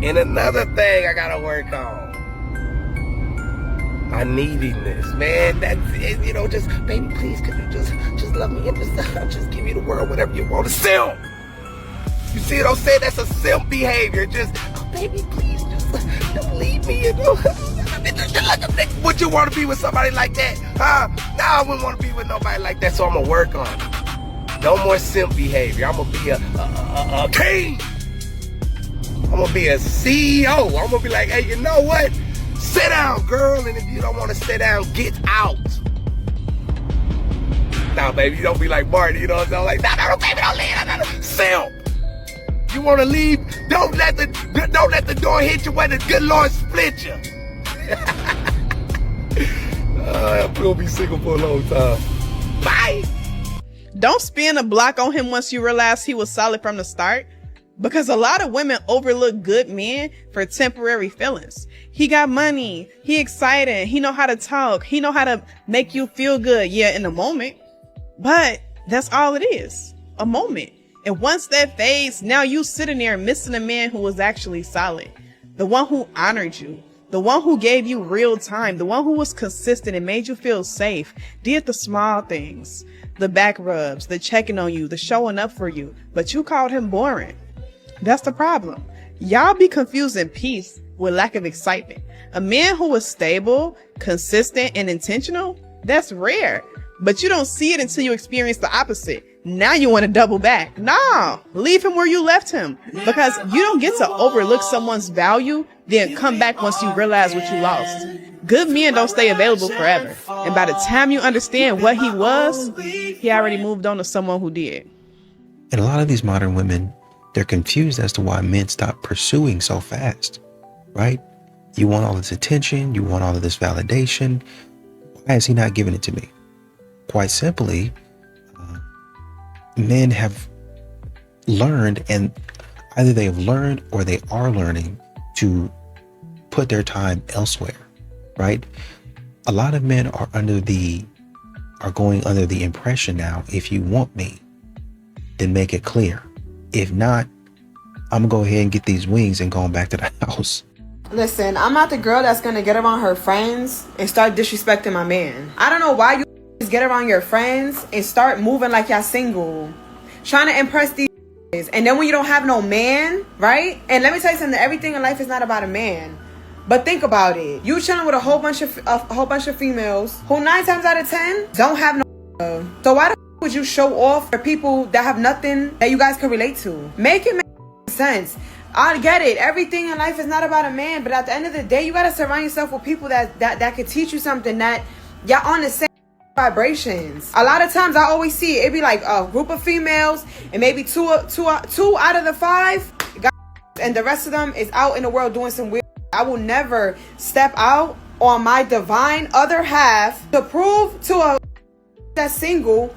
And another thing I gotta work on, my neediness, man. That's it, you know. Just baby, please, could you just love me and just give me the world, whatever you want. A simp. You see what I'm saying? That's a simp behavior. Just, oh, baby, please, just don't leave me. You know. Would you want to be with somebody like that? Huh? No, I wouldn't want to be with nobody like that. So I'm gonna work on it. No more simp behavior. I'm gonna be a king. I'm gonna be a CEO. I'm gonna be like, hey, you know what? Sit down, girl. And if you don't want to sit down, get out. Now, baby, you don't be like Marty. You know what I'm saying? Like, no, baby, don't leave. No. Simp. You want to leave? Don't let the door hit you where the good Lord split you. I'm gonna be single for a long time. Bye. Don't spin a block on him once you realize he was solid from the start, because a lot of women overlook good men for temporary feelings. He got money, he excited, he know how to talk, he know how to make you feel good, yeah, in the moment, but that's all it is, a moment. And once that fades, now you sitting there missing a man who was actually solid, the one who honored you, the one who gave you real time, the one who was consistent and made you feel safe, did the small things, the back rubs, the checking on you, the showing up for you, but you called him boring. That's the problem. Y'all be confusing peace with lack of excitement. A man who is stable, consistent, and intentional, that's rare, but you don't see it until you experience the opposite. Now you want to double back. Nah, leave him where you left him, because you don't get to overlook someone's value, then come back once you realize what you lost. Good men don't stay available forever. And by the time you understand what he was, he already moved on to someone who did. And a lot of these modern women, they're confused as to why men stop pursuing so fast, right? You want all this attention, you want all of this validation. Why is he not giving it to me? Quite simply, men have learned, and either they have learned or they are learning to put their time elsewhere, right? A lot of men are going under the impression now, if you want me, then make it clear. If not, I'm gonna go ahead and get these wings and going back to the house. Listen, I'm not the girl that's gonna get around her friends and start disrespecting my man. I don't know why you get around your friends and start moving like y'all single, trying to impress these, and then when you don't have no man, right? And let me tell you something, everything in life is not about a man. But think about it. You chilling with a whole bunch of females who 9 times out of 10 don't have no. So why the would you show off for people that have nothing that you guys can relate to? Make it make sense. I get it. Everything in life is not about a man, but at the end of the day, you gotta surround yourself with people that can teach you something, that y'all on the same vibrations. A lot of times I always see it be like a group of females, and maybe two out of the 5 got, and the rest of them is out in the world doing some weird. I will never step out on my divine other half to prove to a that's single,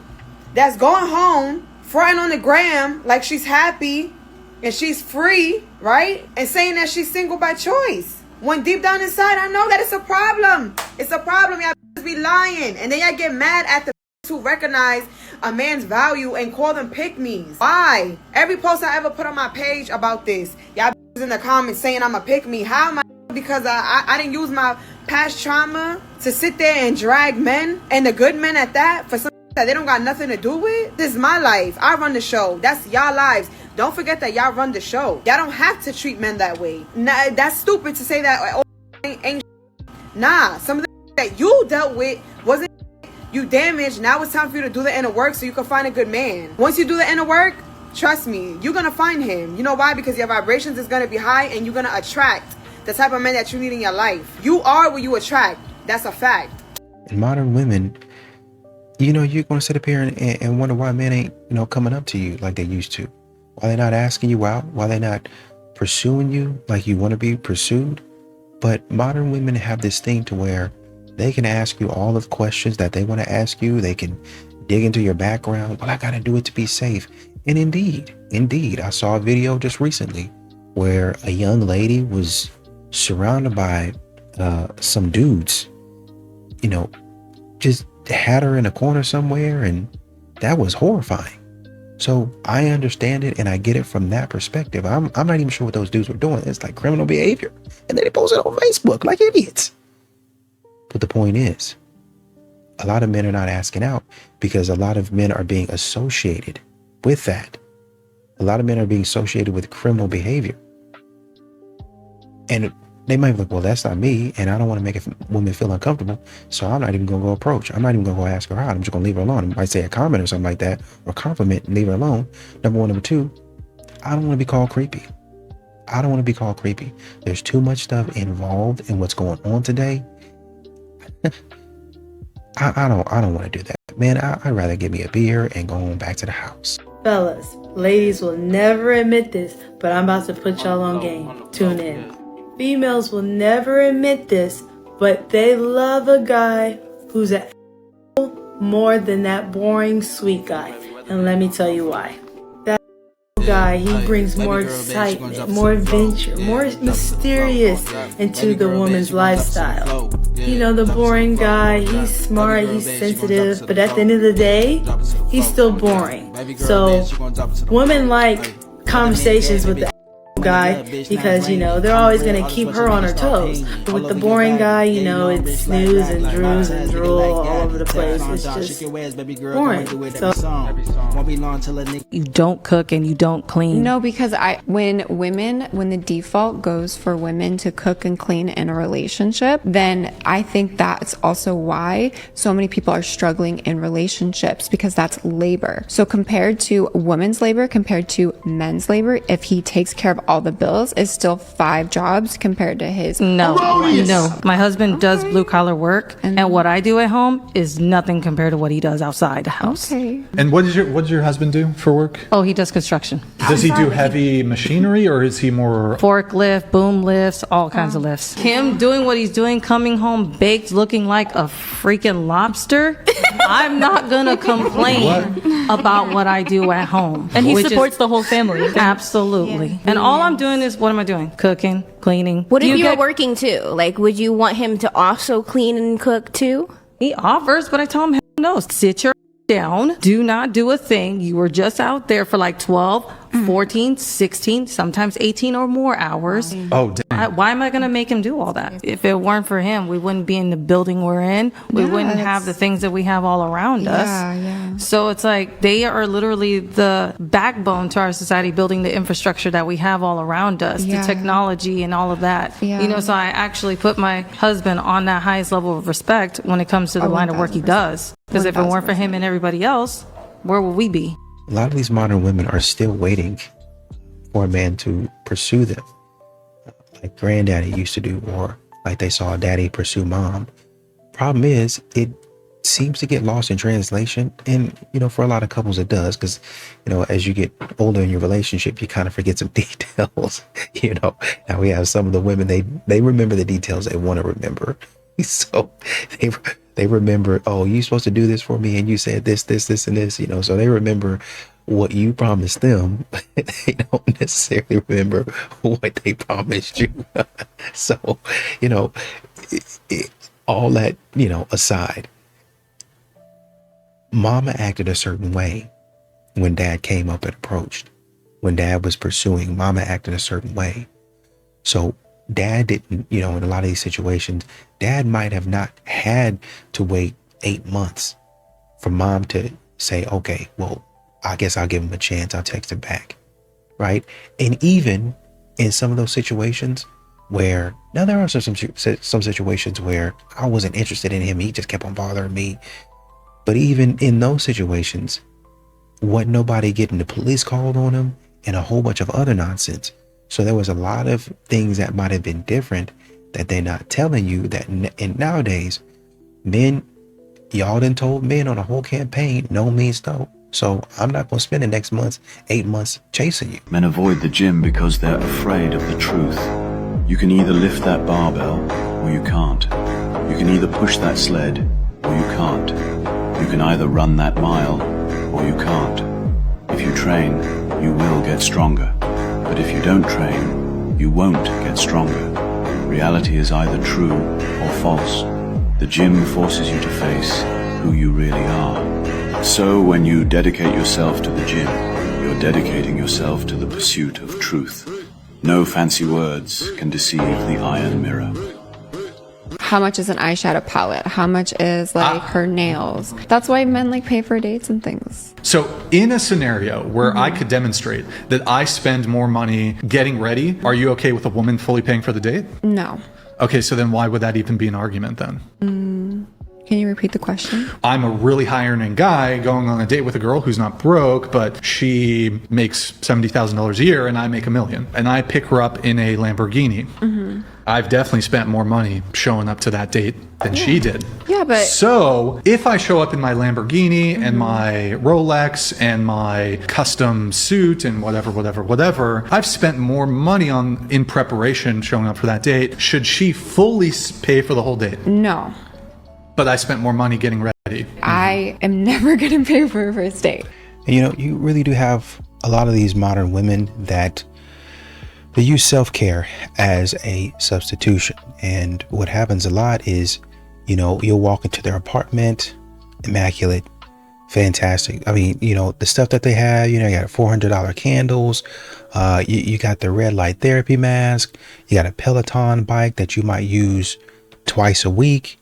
that's going home fronting on the gram like she's happy and she's free, right? And saying that she's single by choice, when deep down inside I know that it's a problem. It's a problem. Y'all be lying, and then y'all get mad at the who recognize a man's value and call them pick-me's. Why? Every post I ever put on my page about this, y'all in the comments saying I'm a pick-me. How am I? Because I didn't use my past trauma to sit there and drag men, and the good men at that, for something that they don't got nothing to do with. This is my life. I run the show. That's y'all lives. Don't forget that y'all run the show. Y'all don't have to treat men that way. Nah, that's stupid to say that. Oh, ain't nah. Some of the that you dealt with wasn't you damaged. Now it's time for you to do the inner work so you can find a good man. Once you do the inner work, trust me, you're gonna find him. You know why? Because your vibrations is gonna be high, and you're gonna attract the type of men that you need in your life. You are what you attract. That's a fact. And modern women, you're going to sit up here and wonder why men ain't, coming up to you like they used to. Why they're not asking you out. Why they're not pursuing you like you want to be pursued. But modern women have this thing to where they can ask you all of the questions that they want to ask you. They can dig into your background. Well, I got to do it to be safe. And indeed, I saw a video just recently where a young lady was surrounded by some dudes, just had her in a corner somewhere, and that was horrifying. So I understand it and I get it from that perspective. I'm not even sure what those dudes were doing. It's like criminal behavior. And then they post it on Facebook like idiots. But the point is, a lot of men are not asking out because a lot of men are being associated with that. A lot of men are being associated with criminal behavior. And they might be like, well, that's not me. And I don't want to make a woman feel uncomfortable. So I'm not even going to go approach. I'm not even going to go ask her out. I'm just going to leave her alone. I might say a comment or something like that or compliment and leave her alone. Number one. Number two, I don't want to be called creepy. I don't want to be called creepy. There's too much stuff involved in what's going on today. I don't want to do that. Man, I'd rather give me a beer and go on back to the house. Fellas, ladies will never admit this, but I'm about to put y'all on game. Tune in. Females will never admit this, but they love a guy who's a more than that boring sweet guy. And let me tell you why. That guy, he brings more excitement, more adventure, more mysterious into the woman's lifestyle. You know, the boring guy, he's smart, he's sensitive, but at the end of the day, he's still boring. So women like conversations with the guy because, you know, they're always going to keep her on her toes. But with the boring guy, you know, it's snooze and drews and drool all over the place. It's just boring. So you don't cook and you don't clean. No, because when the default goes for women to cook and clean in a relationship, then I think that's also why so many people are struggling in relationships, because that's labor. So compared to women's labor, compared to men's labor, if he takes care of all the bills, is still 5 jobs compared to his. No. My husband does blue collar work, and what I do at home is nothing compared to what he does outside the house. Okay. And what does your husband do for work? Oh, he does construction. Does he do heavy machinery or is he more Forklift, boom lifts, all kinds of lifts. Him doing what he's doing, coming home baked, looking like a freaking lobster. I'm not gonna complain about what I do at home. And he supports the whole family. Absolutely. Yeah. And all I'm doing is, what am I doing? Cooking, cleaning. What if you were working too? Like, would you want him to also clean and cook too? He offers, but I tell him, hell no, sit your down. Do not do a thing. You were just out there for like 12, 14, 16, sometimes 18 or more hours. Oh, damn. Why am I going to make him do all that? If it weren't for him, we wouldn't be in the building we're in. We wouldn't have the things that we have all around us. Yeah. So it's like they are literally the backbone to our society, building the infrastructure that we have all around us, the technology and all of that. Yeah. You know, so I actually put my husband on that highest level of respect when it comes to the line of work he does. Because if it weren't for him and everybody else, where would we be? A lot of these modern women are still waiting for a man to pursue them, like granddaddy used to do, or like they saw daddy pursue mom. Problem is, it seems to get lost in translation, and you know, for a lot of couples it does, because you know, as you get older in your relationship, you kind of forget some details. You know, now we have some of the women, they remember the details they want to remember, so they remember, oh, you're supposed to do this for me, and you said this, and this, you know, so they remember what you promised them, but they don't necessarily remember what they promised you. So, you know, all that, you know, aside, mama acted a certain way when dad came up and approached. When dad was pursuing, mama acted a certain way. So dad didn't, you know, in a lot of these situations, dad might have not had to wait 8 months for mom to say, okay, well, I guess I'll give him a chance. I'll text him back. Right. And even in some of those situations where, now there are some situations where I wasn't interested in him. He just kept on bothering me. But even in those situations, wasn't nobody getting the police called on him and a whole bunch of other nonsense. So there was a lot of things that might have been different that they're not telling you, that and nowadays, men, y'all done told men on a whole campaign, no means no. So I'm not going to spend the next 8 months chasing you. Men avoid the gym because they're afraid of the truth. You can either lift that barbell or you can't. You can either push that sled or you can't. You can either run that mile or you can't. If you train, you will get stronger. But if you don't train, you won't get stronger. Reality is either true or false. The gym forces you to face who you really are. So when you dedicate yourself to the gym, you're dedicating yourself to the pursuit of truth. No fancy words can deceive the iron mirror. How much is an eyeshadow palette? How much is like her nails? That's why men like pay for dates and things. So in a scenario where I could demonstrate that I spend more money getting ready, are you okay with a woman fully paying for the date? No. Okay, so then why would that even be an argument then? Can you repeat the question? I'm a really high earning guy going on a date with a girl who's not broke, but she makes $70,000 a year and I make $1 million. And I pick her up in a Lamborghini. I've definitely spent more money showing up to that date than she did. Yeah, but... So if I show up in my Lamborghini and my Rolex and my custom suit and whatever, I've spent more money in preparation showing up for that date. Should she fully pay for the whole date? No. But I spent more money getting ready. I am never going to pay for a first date. And you know, you really do have a lot of these modern women that they use self-care as a substitution. And what happens a lot is, you know, you'll walk into their apartment, immaculate, fantastic. I mean, you know, the stuff that they have, you know, you got $400 candles, you got the red light therapy mask, you got a Peloton bike that you might use twice a week.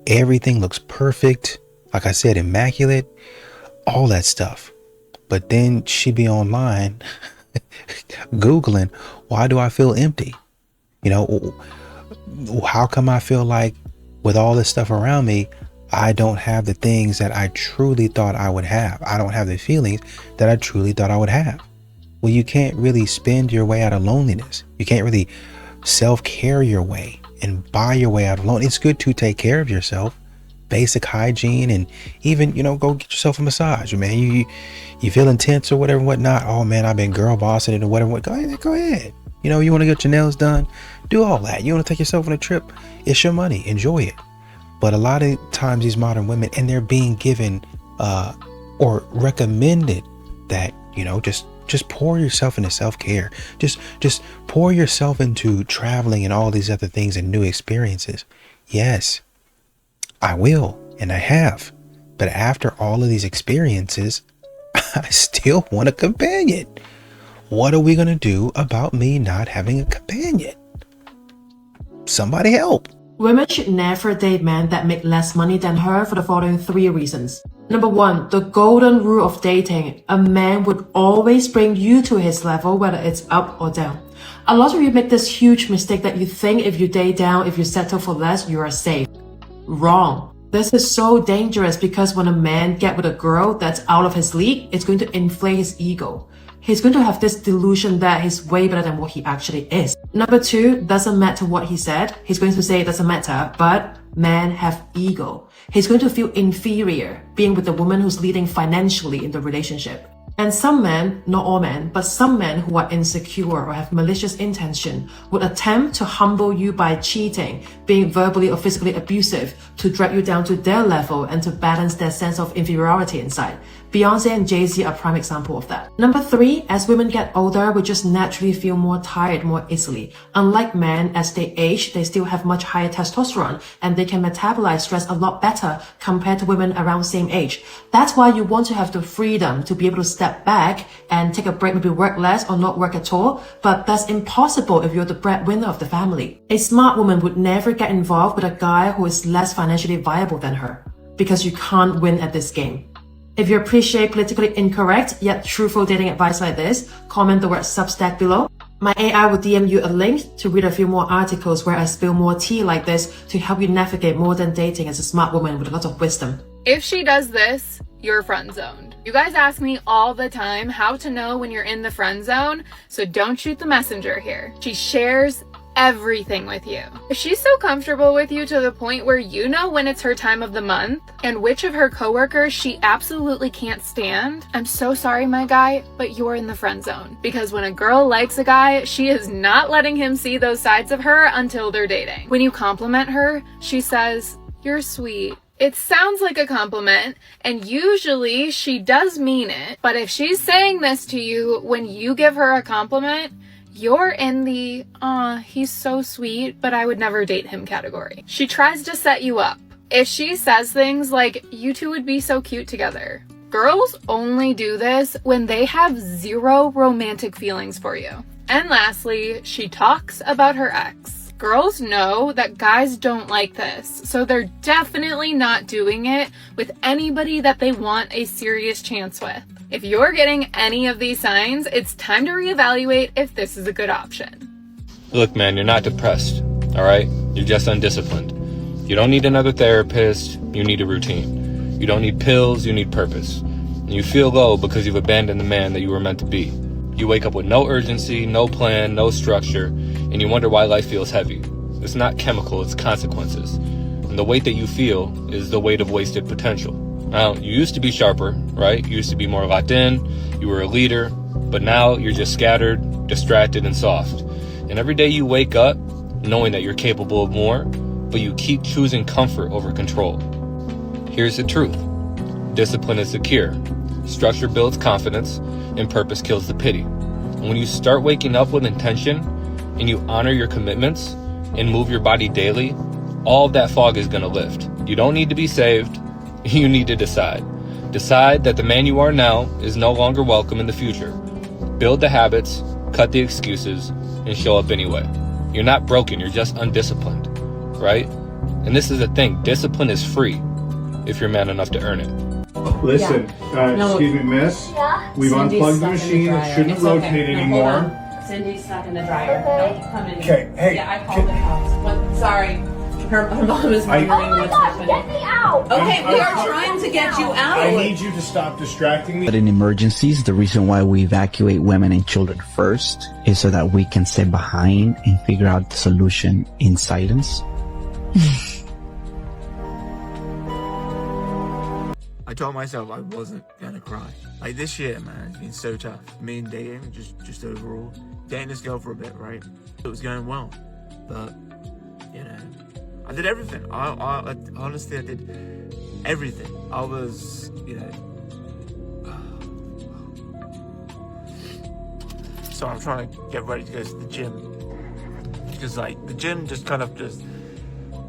Everything looks perfect. Like I said, immaculate, all that stuff. But then she be online Googling, why do I feel empty? You know, how come I feel like with all this stuff around me, I don't have the things that I truly thought I would have. I don't have the feelings that I truly thought I would have. Well, you can't really spend your way out of loneliness. You can't really self-care your way and buy your way out of loneliness. It's good to take care of yourself, basic hygiene, and even, you know, go get yourself a massage, man. You feel intense or whatever, whatnot. Oh man, I've been girl bossing it or whatever. Go ahead. You know, you want to get your nails done, do all that. You want to take yourself on a trip, it's your money, enjoy it. But a lot of times these modern women, and they're being given or recommended that, you know, just pour yourself into self-care. Just pour yourself into traveling and all these other things and new experiences. Yes, I will, and I have. But after all of these experiences, I still want a companion. What are we going to do about me not having a companion? Somebody help. Women should never date men that make less money than her for the following 3 reasons. Number 1, the golden rule of dating. A man would always bring you to his level, whether it's up or down. A lot of you make this huge mistake that you think if you date down, if you settle for less, you are safe. Wrong. This is so dangerous because when a man gets with a girl that's out of his league, it's going to inflate his ego. He's going to have this delusion that he's way better than what he actually is. Number 2, doesn't matter what he said. He's going to say it doesn't matter, but men have ego. He's going to feel inferior being with the woman who's leading financially in the relationship. And some men, not all men, but some men who are insecure or have malicious intention would attempt to humble you by cheating, being verbally or physically abusive, to drag you down to their level and to balance their sense of inferiority inside. Beyonce and Jay-Z are prime example of that. Number 3, as women get older, we just naturally feel more tired more easily. Unlike men, as they age, they still have much higher testosterone and they can metabolize stress a lot better compared to women around same age. That's why you want to have the freedom to be able to step back and take a break, maybe work less or not work at all, but that's impossible if you're the breadwinner of the family. A smart woman would never get involved with a guy who is less financially viable than her, because you can't win at this game. If you appreciate politically incorrect yet truthful dating advice like this, comment the word Substack below. My AI will DM you a link to read a few more articles where I spill more tea like this to help you navigate modern dating as a smart woman with a lot of wisdom. If she does this, you're friend zoned. You guys ask me all the time how to know when you're in the friend zone, so don't shoot the messenger here. She shares everything with you. If she's so comfortable with you to the point where you know when it's her time of the month and which of her coworkers she absolutely can't stand, I'm so sorry, my guy, but you're in the friend zone. Because when a girl likes a guy, she is not letting him see those sides of her until they're dating. When you compliment her, she says, "You're sweet." It sounds like a compliment, and usually she does mean it, but if she's saying this to you when you give her a compliment, you're in the, he's so sweet, but I would never date him category. She tries to set you up. If she says things like, "You two would be so cute together," Girls only do this when they have zero romantic feelings for you. And lastly, she talks about her ex. Girls know that guys don't like this, so they're definitely not doing it with anybody that they want a serious chance with. If you're getting any of these signs, it's time to reevaluate if this is a good option. Look, man, you're not depressed, all right? You're just undisciplined. You don't need another therapist, you need a routine. You don't need pills, you need purpose. And you feel low because you've abandoned the man that you were meant to be. You wake up with no urgency, no plan, no structure, and you wonder why life feels heavy. It's not chemical, it's consequences. And the weight that you feel is the weight of wasted potential. Now, you used to be sharper, right? You used to be more locked in, you were a leader, but now you're just scattered, distracted, and soft. And every day you wake up knowing that you're capable of more, but you keep choosing comfort over control. Here's the truth. Discipline is the cure. Structure builds confidence, and purpose kills the pity. And when you start waking up with intention, and you honor your commitments, and move your body daily, all of that fog is gonna lift. You don't need to be saved, you need to decide. Decide that the man you are now is no longer welcome in the future. Build the habits, cut the excuses, and show up anyway. You're not broken, you're just undisciplined, right? And this is the thing, discipline is free if you're man enough to earn it. Listen, excuse me, miss. We've unplugged the machine. It shouldn't rotate anymore. Cindy's stuck in the dryer. Okay. Don't come in. Okay, hey. Yeah, I called the cops. Sorry. Her mom is wondering what's happening. Get me out! Okay, we are trying to get you out. I need you to stop distracting me. But in emergencies, the reason why we evacuate women and children first is so that we can sit behind and figure out the solution in silence. I told myself I wasn't gonna cry. Like this year, man, it's been so tough. Me and dating, just overall. Dating this girl for a bit, right? It was going well, but you know, I did everything. I honestly, I did everything. I was, you know. So I'm trying to get ready to go to the gym because, like, the gym just kind of just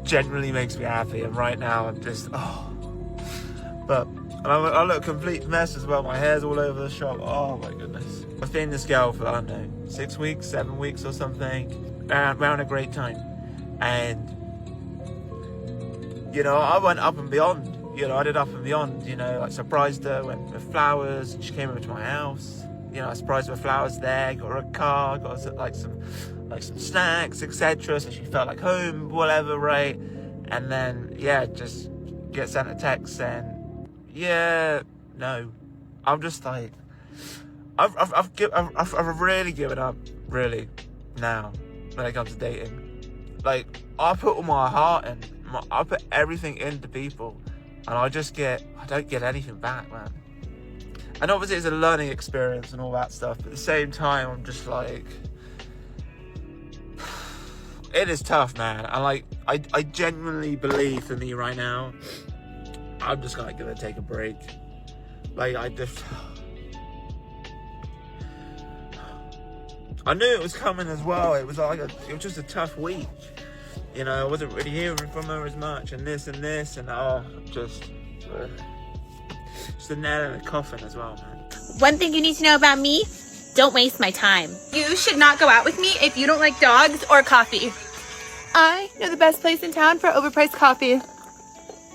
generally makes me happy. And right now, I'm just But I look a complete mess as well. My hair's all over the shop. Oh my goodness. I've been this girl for, I don't know, 6 weeks, 7 weeks or something. Around a great time. And, you know, I went up and beyond. You know, I did up and beyond. You know, I surprised her, went with flowers, and she came over to my house. You know, I surprised her with flowers there, got her a car, got her like some snacks, etc. So she felt like home, whatever, right? And then, yeah, just get sent a text saying, yeah, no. I'm just like, I've really given up, really, now, when it comes to dating. Like, I put all my heart in, I put everything into people, and I don't get anything back, man. And obviously it's a learning experience and all that stuff, but at the same time, I'm just like, it is tough, man. And like, I genuinely believe for me right now, I'm just gonna take a break. Like, I knew it was coming as well. It was just a tough week. You know, I wasn't really hearing from her as much, and this, and just a nail in the coffin as well, man. One thing you need to know about me, don't waste my time. You should not go out with me if you don't like dogs or coffee. I know the best place in town for overpriced coffee.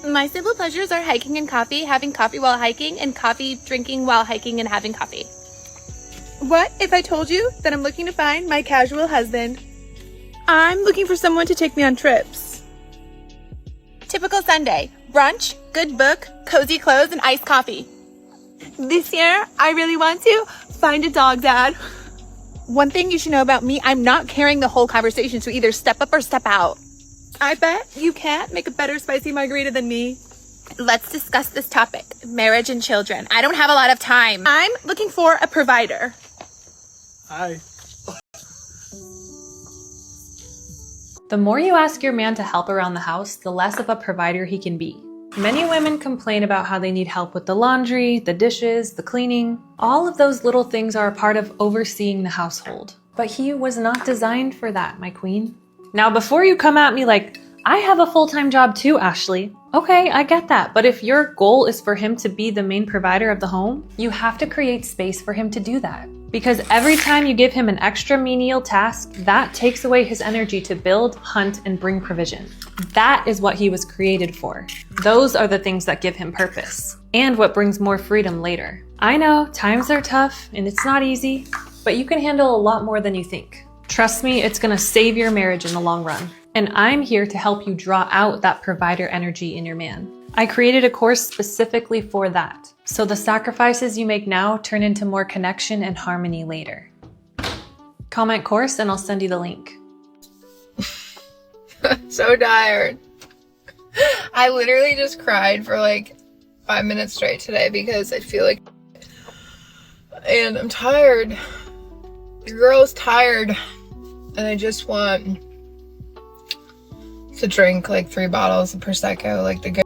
My simple pleasures are hiking and coffee, having coffee while hiking, and coffee drinking while hiking and having coffee. What if I told you that I'm looking to find my casual husband? I'm looking for someone to take me on trips. Typical Sunday. Brunch, good book, cozy clothes, and iced coffee. This year, I really want to find a dog dad. One thing you should know about me, I'm not carrying the whole conversation, so either step up or step out. I bet you can't make a better spicy margarita than me. Let's discuss this topic, marriage and children. I don't have a lot of time. I'm looking for a provider. Hi. The more you ask your man to help around the house, the less of a provider he can be. Many women complain about how they need help with the laundry, the dishes, the cleaning. All of those little things are a part of overseeing the household. But he was not designed for that, my queen. Now, before you come at me like, I have a full-time job too, Ashley. Okay, I get that. But if your goal is for him to be the main provider of the home, you have to create space for him to do that. Because every time you give him an extra menial task, that takes away his energy to build, hunt, and bring provision. That is what he was created for. Those are the things that give him purpose, and what brings more freedom later. I know, times are tough, and it's not easy, but you can handle a lot more than you think. Trust me, it's gonna save your marriage in the long run. And I'm here to help you draw out that provider energy in your man. I created a course specifically for that, so the sacrifices you make now turn into more connection and harmony later. Comment course and I'll send you the link. So tired. I literally just cried for like 5 minutes straight today because I feel like, and I'm tired. Your girl's tired, and I just want to drink like 3 bottles of Prosecco, like the good,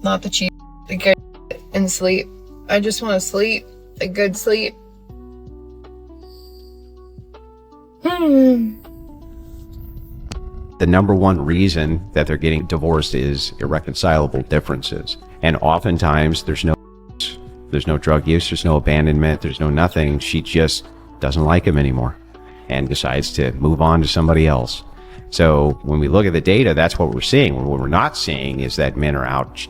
not the cheap, the good, and sleep. I just want to sleep, a good sleep. The number one reason that they're getting divorced is irreconcilable differences. And oftentimes there's no drug use, there's no abandonment, there's no nothing. She just doesn't like him anymore and decides to move on to somebody else. So when we look at the data, that's what we're seeing. What we're not seeing is that men are out,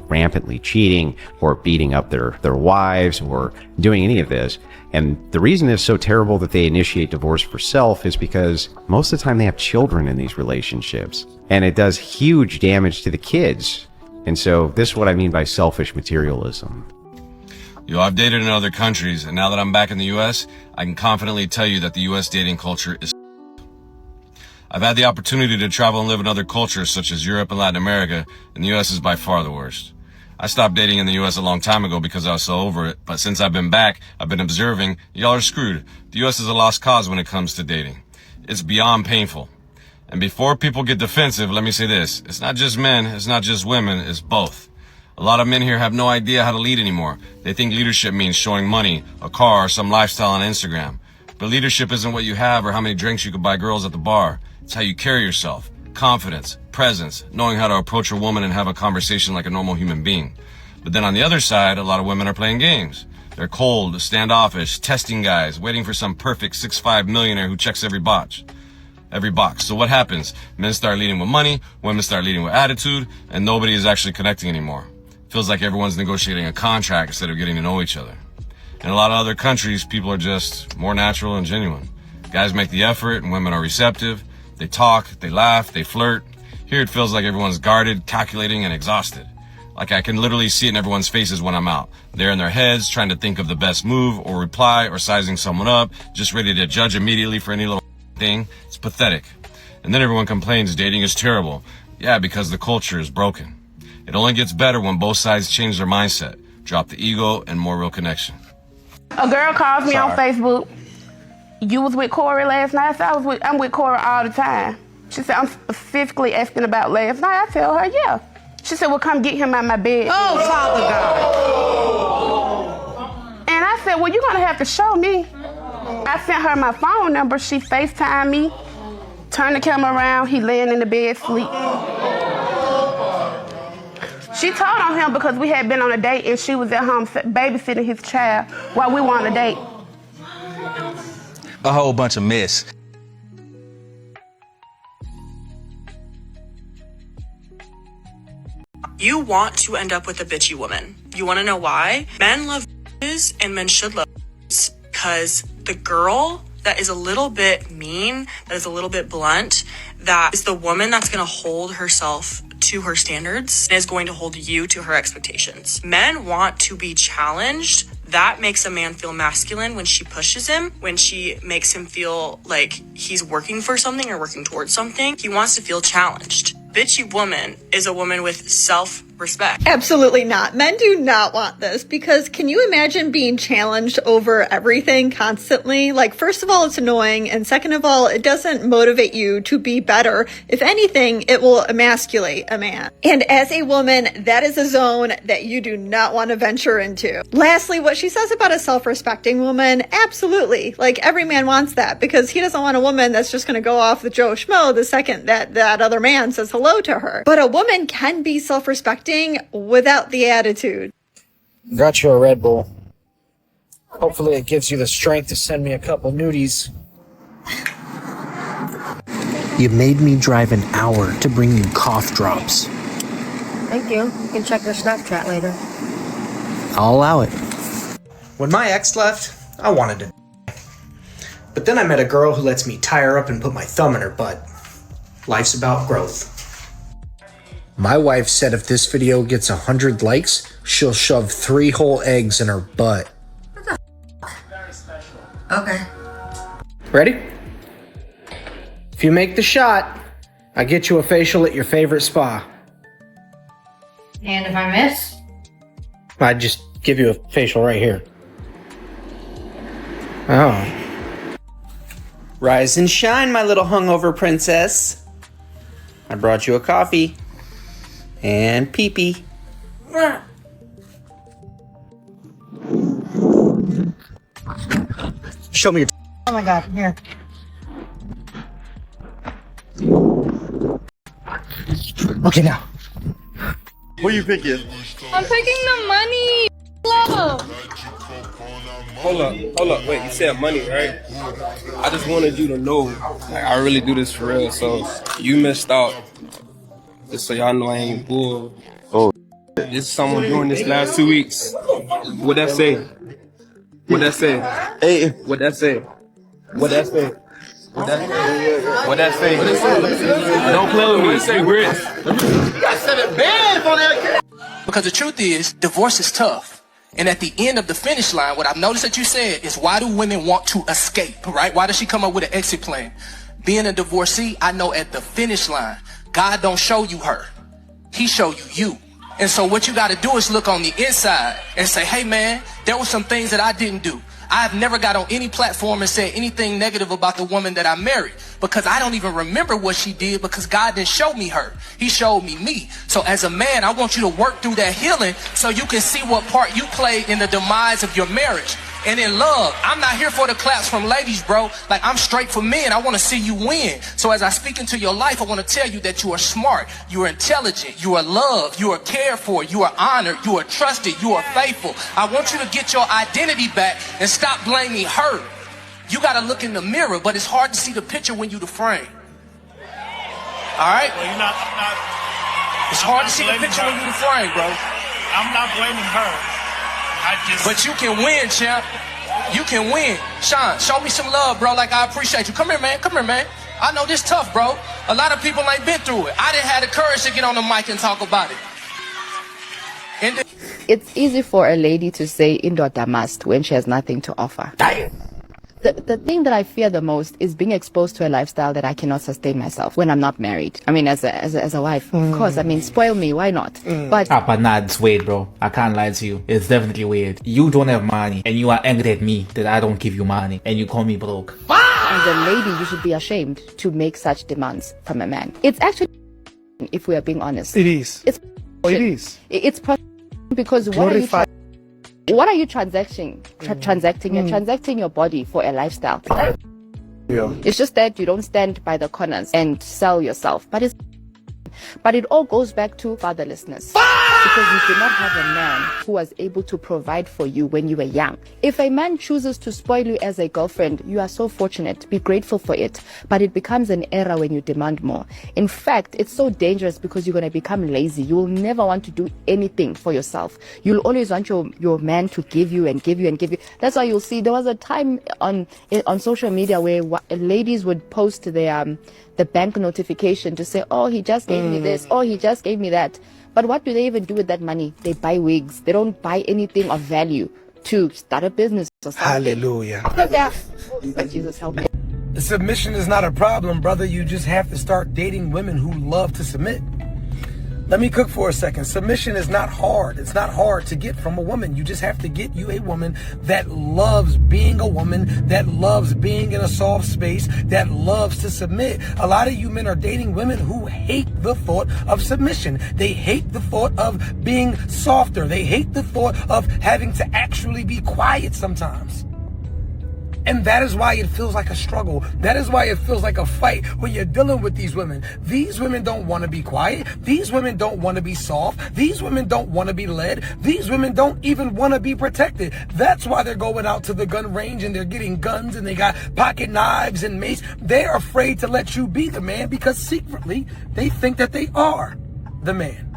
rampantly cheating or beating up their wives or doing any of this. And the reason it's so terrible that they initiate divorce for self is because most of the time they have children in these relationships, and it does huge damage to the kids. And so this is what I mean by selfish materialism. I've dated in other countries, and now that I'm back in the US, I can confidently tell you that the US dating culture is. I've had the opportunity to travel and live in other cultures such as Europe and Latin America, and the US is by far the worst. I stopped dating in the US a long time ago because I was so over it, but since I've been back, I've been observing, y'all are screwed. The US is a lost cause when it comes to dating. It's beyond painful. And before people get defensive, let me say this. It's not just men, it's not just women, it's both. A lot of men here have no idea how to lead anymore. They think leadership means showing money, a car, or some lifestyle on Instagram. But leadership isn't what you have or how many drinks you can buy girls at the bar. It's how you carry yourself, confidence, presence, knowing how to approach a woman and have a conversation like a normal human being. But then on the other side, a lot of women are playing games. They're cold, standoffish, testing guys, waiting for some perfect 6'5" millionaire who checks every box. So what happens? Men start leading with money, women start leading with attitude, and nobody is actually connecting anymore. Feels like everyone's negotiating a contract instead of getting to know each other. In a lot of other countries, people are just more natural and genuine. Guys make the effort and women are receptive. They talk, they laugh, they flirt. Here it feels like everyone's guarded, calculating, and exhausted. Like I can literally see it in everyone's faces when I'm out. They're in their heads trying to think of the best move or reply or sizing someone up, just ready to judge immediately for any little thing. It's pathetic. And then everyone complains dating is terrible. Yeah, because the culture is broken. It only gets better when both sides change their mindset, drop the ego, and more real connection. A girl calls me on Facebook. You was with Corey last night? I said, I'm with Corey all the time. She said, I'm specifically asking about last night. I tell her, yeah. She said, well, come get him out my bed. Oh, Father God. And I said, well, you're going to have to show me. I sent her my phone number. She FaceTimed me, turned the camera around. He laying in the bed, sleep. She told on him because we had been on a date and she was at home babysitting his child while we were on a date. A whole bunch of mess. You want to end up with a bitchy woman. You want to know why? Men love bitches and men should love bitches because the girl that is a little bit mean, that is a little bit blunt, that is the woman that's going to hold herself to her standards and is going to hold you to her expectations. Men want to be challenged. That makes a man feel masculine when she pushes him, when she makes him feel like he's working for something or working towards something. He wants to feel challenged. Bitchy woman is a woman with self respect. Absolutely not. Men do not want this because can you imagine being challenged over everything constantly? Like, first of all, it's annoying. And second of all, it doesn't motivate you to be better. If anything, it will emasculate a man. And as a woman, that is a zone that you do not want to venture into. Lastly, what she says about a self-respecting woman, absolutely. Like, every man wants that because he doesn't want a woman that's just going to go off the Joe Schmo the second that other man says hello to her. But a woman can be self-respecting without the attitude. Got you a Red Bull. Hopefully it gives you the strength to send me a couple nudies. You made me drive an hour to bring you cough drops. Thank you. You can check your Snapchat later. I'll allow it. When my ex left, I wanted to die. But then I met a girl who lets me tie her up and put my thumb in her butt. Life's about growth. My wife said if this video gets 100 likes, she'll shove 3 whole eggs in her butt. Okay. Ready? If you make the shot, I get you a facial at your favorite spa. And if I miss? I just give you a facial right here. Oh. Rise and shine, my little hungover princess. I brought you a coffee. And pee-pee. Show me your Oh my god, here. Okay, now. What are you picking? I'm picking the money. Love. Hold up. Wait, you said money, right? I just wanted you to know, like, I really do this for real. So you missed out. Just so y'all know I ain't bull. Oh. This is someone doing this last 2 weeks. What that say? What that say? Hey. What that say? What that say? What that say? What that say? Don't play with me. What that say, Grits? You gotta set it bad on that. Because the truth is, divorce is tough. And at the end of the finish line, what I've noticed that you said is, why do women want to escape, right? Why does she come up with an exit plan? Being a divorcee, I know at the finish line, God don't show you her. He show you you. And so what you got to do is look on the inside and say, hey man, there were some things that I didn't do. I've never got on any platform and said anything negative about the woman that I married because I don't even remember what she did because God didn't show me her. He showed me me. So as a man, I want you to work through that healing so you can see what part you played in the demise of your marriage. And in love, I'm not here for the claps from ladies, bro. Like, I'm straight for men. I want to see you win. So as I speak into your life, I want to tell you that you are smart, you are intelligent, you are loved, you are cared for, you are honored, you are trusted, you are faithful. I want you to get your identity back and stop blaming her. You got to look in the mirror, but it's hard to see the picture when you the frame. All right? Well, I'm not. It's hard to see the picture when you the frame, bro. I'm not blaming her. But you can win, champ. You can win. Sean, show me some love, bro, like I appreciate you. Come here, man. Come here, man. I know this tough, bro. A lot of people ain't been through it. I didn't have the courage to get on the mic and talk about it. It's easy for a lady to say indoda must when she has nothing to offer. The thing that I fear the most is being exposed to a lifestyle that I cannot sustain myself when I'm not married. I mean, as a wife, of course. I mean, spoil me, why not? But nah, it's weird, bro. I can't lie to you. It's definitely weird. You don't have money, and you are angry at me that I don't give you money, and you call me broke. as a lady, you should be ashamed to make such demands from a man. It's actually, if we are being honest, it is. It's It's because what are you transacting? You're transacting your body for a lifestyle. Yeah. It's just that you don't stand by the corners and sell yourself. But it all goes back to fatherlessness. Because you do not have a man who was able to provide for you when you were young. If a man chooses to spoil you as a girlfriend, you are so fortunate. Be grateful for it. But it becomes an error when you demand more. In fact, it's so dangerous because you're going to become lazy. You will never want to do anything for yourself. You'll always want your man to give you and give you and give you. That's why you'll see there was a time on social media where ladies would post their the bank notification to say, oh, he just gave me this, oh, he just gave me that. But what do they even do with that money? They buy wigs. They don't buy anything of value to start a business or something. Hallelujah. But Jesus help me. Submission is not a problem, brother. You just have to start dating women who love to submit. Let me cook for a second. Submission is not hard. It's not hard to get from a woman. You just have to get you a woman that loves being a woman, that loves being in a soft space, that loves to submit. A lot of you men are dating women who hate the thought of submission. They hate the thought of being softer. They hate the thought of having to actually be quiet sometimes. And that is why it feels like a struggle. That is why it feels like a fight when you're dealing with these women. These women don't want to be quiet. These women don't want to be soft. These women don't want to be led. These women don't even want to be protected. That's why they're going out to the gun range and they're getting guns and they got pocket knives and mace. They're afraid to let you be the man because secretly they think that they are the man.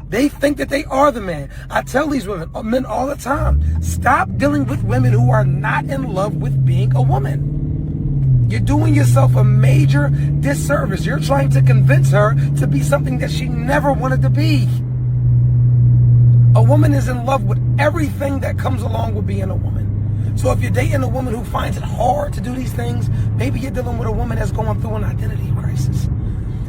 They think that they are the man. I tell these men all the time, stop dealing with women who are not in love with being a woman. You're doing yourself a major disservice. You're trying to convince her to be something that she never wanted to be. A woman is in love with everything that comes along with being a woman. So if you're dating a woman who finds it hard to do these things, maybe you're dealing with a woman that's going through an identity crisis.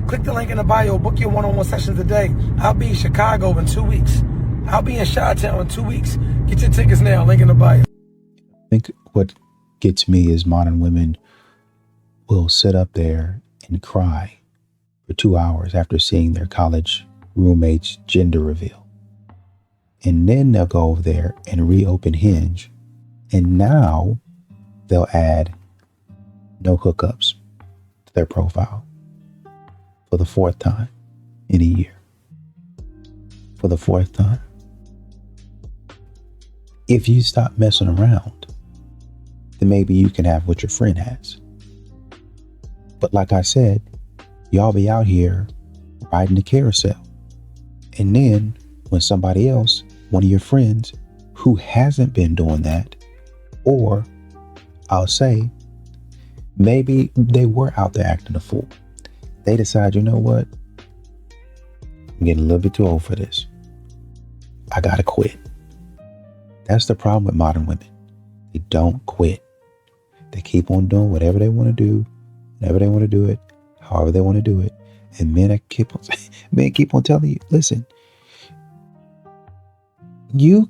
Click the link in the bio, book your one-on-one session today. I'll be in Chicago in 2 weeks. I'll be in Chi-Town in 2 weeks. Get your tickets now, link in the bio. I think what gets me is modern women will sit up there and cry for 2 hours after seeing their college roommate's gender reveal. And then they'll go over there and reopen Hinge. And now they'll add no hookups to their profile. For the 4th time in a year. For the 4th time. If you stop messing around, then maybe you can have what your friend has. But like I said, y'all be out here riding the carousel. And then when somebody else, one of your friends who hasn't been doing that, or I'll say, maybe they were out there acting a fool. They decide, you know what? I'm getting a little bit too old for this. I gotta quit. That's the problem with modern women. They don't quit. They keep on doing whatever they want to do, whenever they want to do it, however they want to do it. And men keep on telling you, listen, you're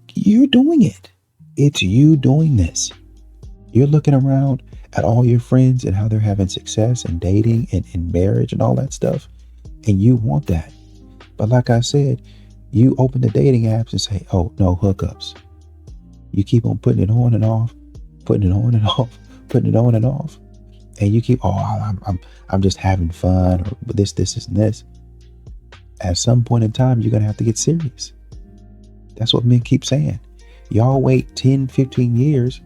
doing it. It's you doing this. You're looking around at all your friends and how they're having success and dating and in marriage and all that stuff. And you want that. But like I said, you open the dating apps and say, oh, no hookups. You keep on putting it on and off, putting it on and off, putting it on and off. And you keep, I'm just having fun or this, and this. At some point in time, you're going to have to get serious. That's what men keep saying. Y'all wait 10, 15 years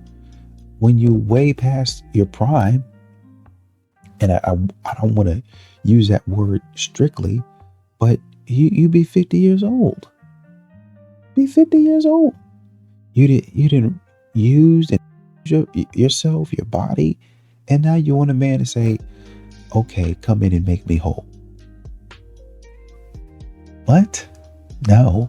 when you way past your prime, and I don't want to use that word strictly, but you be 50 years old. Be 50 years old. You didn't use yourself, your body, and now you want a man to say, okay, come in and make me whole. What? No.